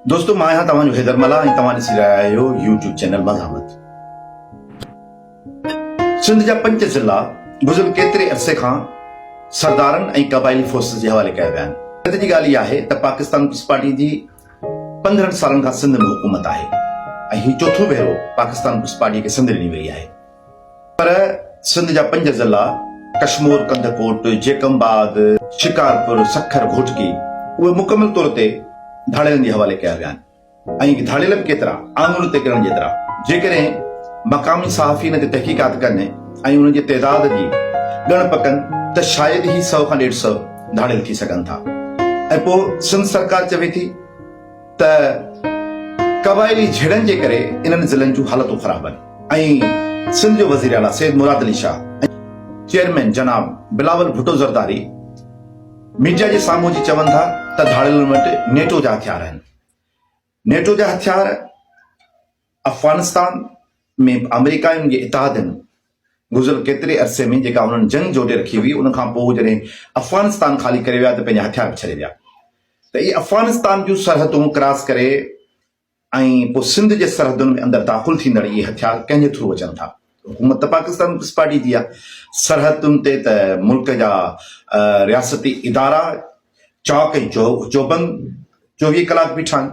दोस्तों मैं हाँ तव्हांजो हैदर मला ऐं तव्हां ॾिसी रहिया आहियो यूट्यूब चैनल मज़ामत। सिंध जा 5 ज़िला गुज़िरियल केतिरे अरसे खां सरदारनि ऐं क़बाइली फोर्सिस जे हवाले कया विया आहिनि। हिते जी ॻाल्हि इहा आहे त पाकिस्तान पीपल्स पार्टी जी 15 सालनि खां सिंध में हुकूमत आहे ऐं हीउ चोथों भेरो पाकिस्तान पीपल्स पार्टी खे सिंध ॾिनी वई आहे। पर सिंध जा 5 ज़िला कश्मीर, कंदकोट, जेकमबाद, शिकारपुर, सखर, घोटकी उहे मुकमल तौर ते धाड़ेलनि जे हवाले कया विया आहिनि ऐं धाड़ेल बि केतिरा आङुर ते किरण जेतिरा। जेकॾहिं मक़ामी सहाफ़ी हिन ते तहक़ीक़ात कनि ऐं उन जी तइदाद जी ॻण पकनि त शायदि ई 100 खां 150 धाड़ेल थी सघनि था। ऐं पोइ सिंध सरकार चवे थी त क़बाइली झेड़नि जे करे इन्हनि ज़िलनि जूं हालतूं ख़राब आहिनि ऐं सिंध जो वज़ीर आला सैयद मुराद अली शाह ऐं चेयरमैन जनाब बिलावल भुट्टो ज़रदारी मीडिया जे साम्हूं जी चवनि था त धाड़ेलनि वटि नेटो जा हथियार आहिनि। नेटो जा हथियार अफ़गानिस्तान में अमेरिका ऐं जे इतिहादनि गुज़िरियल केतिरे अरसे में जेका हुननि जंग जोड़े रखी हुई, उन खां पोइ जॾहिं अफ़गानिस्तान ख़ाली करे विया त पंहिंजा हथियार छॾे विया। त इहे अफ़गानिस्तान जूं सरहदूं क्रॉस करे ऐं पोइ सिंध जे सरहदुनि में अंदरि दाख़िल थींदड़ इहे हथियार कंहिंजे थ्रू अचनि था। हुकूमत त पाकिस्तान पीपल्स पार्टी जी आहे। सरहदुनि ते त मुल्क जा रियासती इदारा चौक ऐं चौबंद 24 कलाक बीठा आहिनि।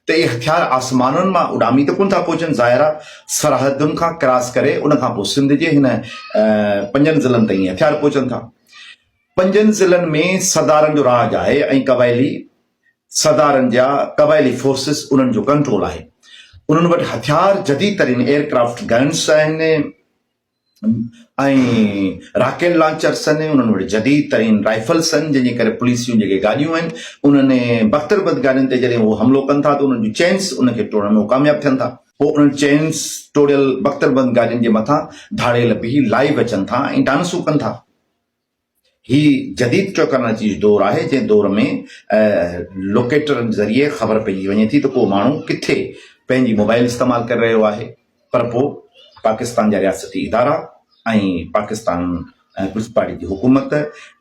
त इहे हथियार आसमाननि मां उॾामी त कोन था पहुचनि, ज़ाहिर आहे सरहदुनि खां क्रॉस करे उन खां पोइ सिंध जे हिन 5 ज़िलनि ताईं हथियार पहुचनि था। 5 ज़िलनि में सरदारनि जो राज आहे ऐं क़बाइली सरदारनि जा क़बाइली फोर्सिस उन्हनि जो कंट्रोल आहे। उन्हनि वटि हथियार जदीद तरीन एयरक्राफ्ट गन्स आहिनि ऐं राकेट लॉन्चर्स आहिनि। उन्हनि वटि जदीद तरीन राइफल्स आहिनि जंहिंजे करे पुलिस जूं जेके गाॾियूं आहिनि उन्हनि बख़्तरबंद गाॾियुनि ते जॾहिं उहे हमिलो कनि था त उन्हनि जूं चेन्स उनखे तोड़ण में कामयाब थियनि था। पोइ उन्हनि चेन्स तोड़ियल बख़्तरबंद गाॾियुनि जे मथां धाड़ेल बि लाइव अचनि था ऐं डांसूं कनि था। ही जदीद टेक्नोलॉजी जो दौर आहे जंहिं दौर में लोकेटर ज़रिए ख़बर पइजी वञे थी त को माण्हू किथे पंहिंजी मोबाइल इस्तेमालु करे रहियो आहे। पर पोइ पाकिस्तान जा रियासती इदारा ऐं पाकिस्तान पीपल्स पार्टी जी हुकूमत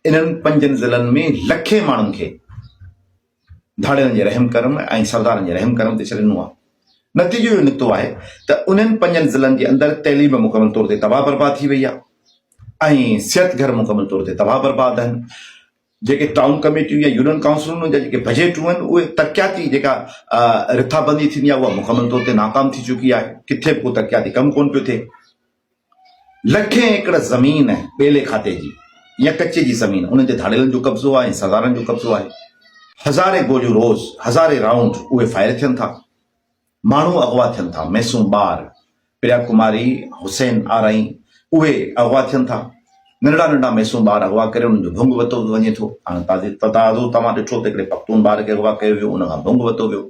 इन्हनि 5 ज़िलनि में लखे माण्हुनि खे धाड़ेलनि जे रहम करम ऐं सरदारनि जे रहम करम ते छॾिनो आहे। नतीजो इहो निकितो आहे त उन्हनि 5 ज़िलनि जे अंदरि तइलीम मुकमल तौर ते तबाह बर्बाद थी वई आहे ऐं सिहत घर मुकमल तौर ते तबाह बर्बाद आहिनि। जेके टाउन कमेटियूं या यूनियन काउंसिलूं जा जेके बजेटूं आहिनि उहे तरक़ियाती जेका रिथाबंदी थींदी आहे उहा मुकमल तौर ते नाकाम थी चुकी आहे। किथे बि को तरक़ियाती कमु कोन पियो थिए। लखे एकड़ ज़मीन ॿेले खाते जी या कचे जी ज़मीन उन ते धाड़ेलनि जो कब्ज़ो आहे ऐं सरदारनि जो कब्ज़ो आहे। हज़ारे गोलियूं रोज़, हज़ारे राउंड उहे फायर थियनि था। माण्हू अगवा थियनि था। मैसूम ॿार, प्रिया कुमारी, हुसैन आरई उहे अगवा थियनि था। नंढड़ा नंढड़ा मैसूम ॿार अगवा करे उन्हनि जो भुंग वरितो वञे थो। हाणे ताज़ो तव्हां ॾिठो त हिकिड़े पख्तून ॿार खे अगवा कयो वियो, उन खां भुंग वरितो वियो।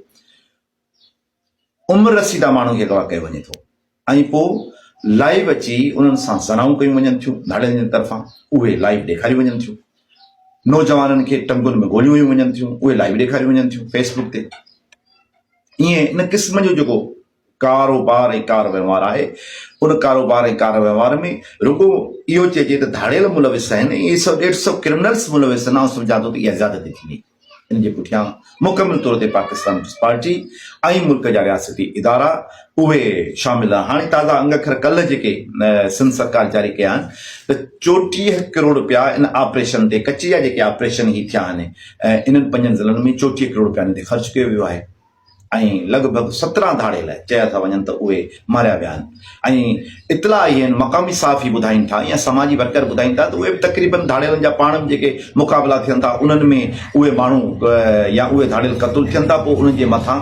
उमिरि रसीदा माण्हू खे अगवा कयो वञे थो ऐं पोइ लाइव अची उन्हनि सां सनाऊं कयूं वञनि थियूं धाड़ेलनि जे तरफ़ां, उहे लाइव ॾेखारियूं वञनि थियूं। नौजवाननि खे टंगुनि में गोलियूं हयूं वञनि थियूं, उहे लाइव ॾेखारियूं वञनि थियूं फेसबुक ते। ईअं इन क़िस्म जो जेको कारोबार ऐं कार वहिंवार आहे उन कारोबार ऐं कार वहिंवार में रुगो इहो चइजे त धाड़ेल मुलविस आहिनि। इहे 100-150 क्रिमिनल्स मुलविस न सम्झा थो त इहा ज़्यादती थींदी। इन जे पुठियां मुकमल तौर ते पाकिस्तान पीपल्स पार्टी ऐं मुल्क जा रियासती इदारा उहे शामिल आहिनि। हाणे ताज़ा अंगखर कल्ह जेके सिंध सरकार जारी कया आहिनि त 34 करोड़ रुपया इन ऑपरेशन ते, कची जा जेके ऑपरेशन ही थिया आहिनि इन्हनि 5 ज़िलनि में 34 करोड़ रुपया इन ते ख़र्च कयो वियो आहे ऐं लॻभॻि 17 धाड़ेल चया था वञनि त उहे मारिया विया आहिनि। ऐं इतला आई आहिनि, मक़ामी सहाफ़ी ॿुधाइनि था या समाजी वर्कर ॿुधाइनि था त उहे बि तक़रीबन धाड़ेलनि जा पाण बि जेके मुक़ाबला थियनि था उन्हनि में उहे माण्हू या उहे धाड़ेल क़तूल थियनि था। पोइ उन्हनि जे मथां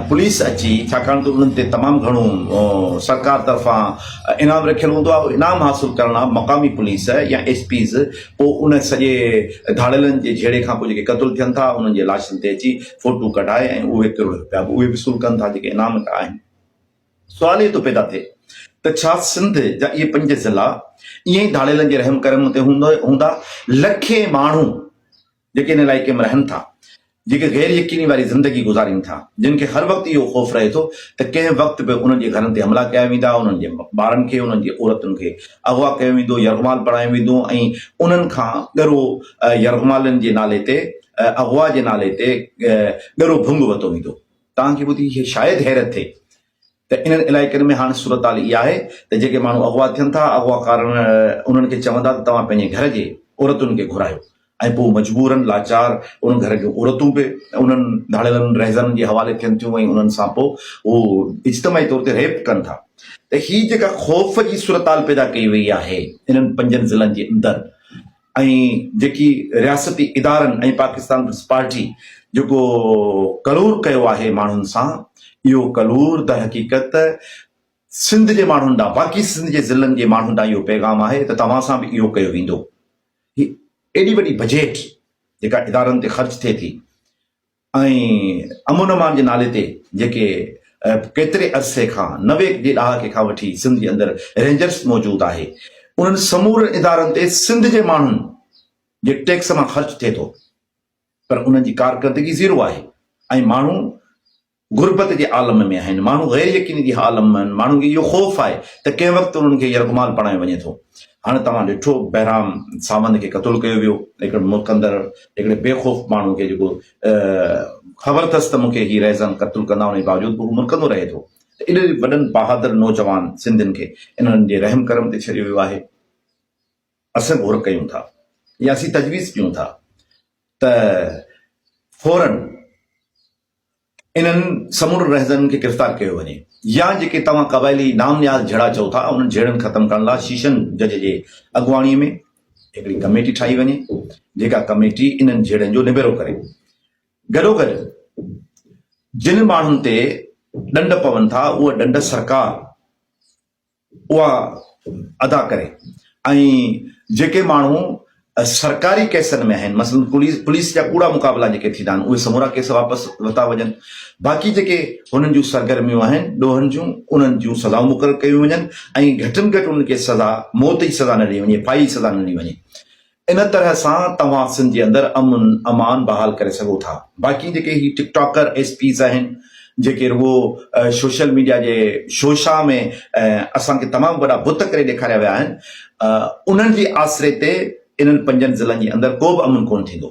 पुलिस अची, छाकाणि त उन्हनि ते तमामु घणो सरकार तरफ़ां इनाम रखियलु हूंदो आहे, इनाम हासिलु करण लाइ मक़ामी पुलिस या एसपीज़ पोइ उन सॼे धाड़ेलनि जे झेड़े खां पोइ जेके क़तूल थियनि था उन्हनि जे लाशनि ते अची फ़ोटू कढाए ऐं उहे करोड़ रुपया उहे वसूल कनि था जेके इनाम आहिनि। सुवाल इहो थो पैदा थिए त छा सिंध जा इहे 5 ज़िला ईअं ई धाड़ेलनि जे रहम करम ते हूंदा? लखे माण्हू जेके इन इलाइक़े में रहनि था, जेके गैर यकीनी वारी ज़िंदगी गुज़ारीनि था, जिन खे हर वक़्तु इहो ख़ौफ़ रहे थो त कंहिं वक़्तु बि उन्हनि जे घरनि ते हमला कया वेंदा, उन्हनि जे ॿारनि खे, उन्हनि जे औरतुनि खे अगवा कयो वेंदो, यरग़माल पढ़ायो वेंदो ऐं उन्हनि खां ॻरो यरग़मालनि जे नाले ते, अगवा जे नाले ते ॻरो भुंग वरितो वेंदो। तव्हांखे ॿुधी इहे शायदि हैरत थिए त इन्हनि इलाइक़नि में हाणे सूरत हाल इहा आहे त जेके माण्हू अॻुवा थियनि था अॻुवाकार उन्हनि खे चवंदा त तव्हां पंहिंजे घर जे औरतुनि खे घुरायो ऐं पोइ मजबूरन लाचार उन घर जूं औरतूं बि उन्हनि धाड़ियलनि रहज़ननि जे हवाले थियनि थियूं ऐं उन्हनि सां पोइ उहो इज्तमाही तौर ते रेप कनि था त हीअ जेका ख़ौफ़ जी सूरत हाल पैदा कई वई आहे इन्हनि 5 ज़िलनि जे अंदरि ऐं जेकी रियासती इदारनि ऐं पाकिस्तान पीपल्स पार्टी जेको कलूर कयो आहे माण्हुनि सां इहो कलूर द हक़ीक़त सिंध जे माण्हुनि ॾांहुं बाक़ी सिंध जे ज़िलनि जे माण्हुनि ॾांहुं इहो पैगाम आहे त तव्हां सां बि इहो कयो वेंदो एॾी वॾी बजेट जेका इदारनि ते ख़र्च थिए थी ऐं अमन अमान जे नाले ते जेके केतिरे अरसे खां 90 जे ॾहाके खां वठी सिंध जे अंदरि रेंजर्स मौजूदु आहे उन्हनि समूरनि इदारनि ते सिंध जे माण्हुनि जे टैक्स मां ख़र्च थिए थो पर उन्हनि जी कारकर्दगी ज़ीरो आहे ऐं माण्हू गुरबत जे आलम में आहिनि माण्हू गैर यकीनी जे आलम में आहिनि माण्हुनि खे इहो ख़ौफ़ आहे त कंहिं वक़्तु उन्हनि खे यरगुमाल पढ़ायो वञे थो हाणे तव्हां ॾिठो बहराम सावंत खे क़तलु कयो वियो हिकिड़े मुल्कंदड़ हिकिड़े बेख़ौफ़ माण्हू खे जेको ख़बर अथसि त मूंखे हीअ रहज़न क़तलु कंदा उन जे बावजूदि हू मुल्कंदो रहे थो त एॾे वॾनि बहादुर नौजवान सिंधियुनि खे इन्हनि जे रहम करम ते छॾियो वियो आहे असां घुर कयूं था या असीं तजवीज़ कयूं था त फौरन इन्हनि समूर रहज़ननि खे गिरफ़्तार कयो वञे या जेके तव्हां क़बाइली नाम नियाज़ जहिड़ा चओ था उन्हनि जहिड़नि ख़तमु करण लाइ शीशन जज जे अॻुवाणीअ में हिकिड़ी कमेटी ठाही वञे जेका कमेटी इन्हनि जहिड़नि जो निबेरो करे गॾोगॾु जिन माण्हुनि ते ॾंड पवनि था उहा ॾंड सरकार उहा अदा करे ऐं जेके माण्हू सरकारी केसनि में आहिनि मसलन पुलिस जा कूड़ा मुक़ाबला जेके थींदा आहिनि उहे समूरा केस वापसि वरिता वञनि बाक़ी जेके हुननि जूं सरगर्मियूं आहिनि ॾोहनि जूं उन्हनि जूं सज़ाऊं मुक़ररु कयूं वञनि ऐं घटि में घटि उन्हनि खे सज़ा मौत जी सज़ा न ॾिनी वञे फाई सज़ा न ॾिनी वञे इन तरह सां तव्हां सिंध जे अंदरि अमन अमान बहाल करे सघो था बाक़ी जेके ही टिकटॉकर एसपीज़ आहिनि जेके रुगो सोशल मीडिया जे शोशा में असांखे तमामु वॾा बुत करे ॾेखारिया विया आहिनि उन्हनि जे आसिरे ते इन्हनि 5 ज़िलनि जे अंदरि को बि अमन कोन थींदो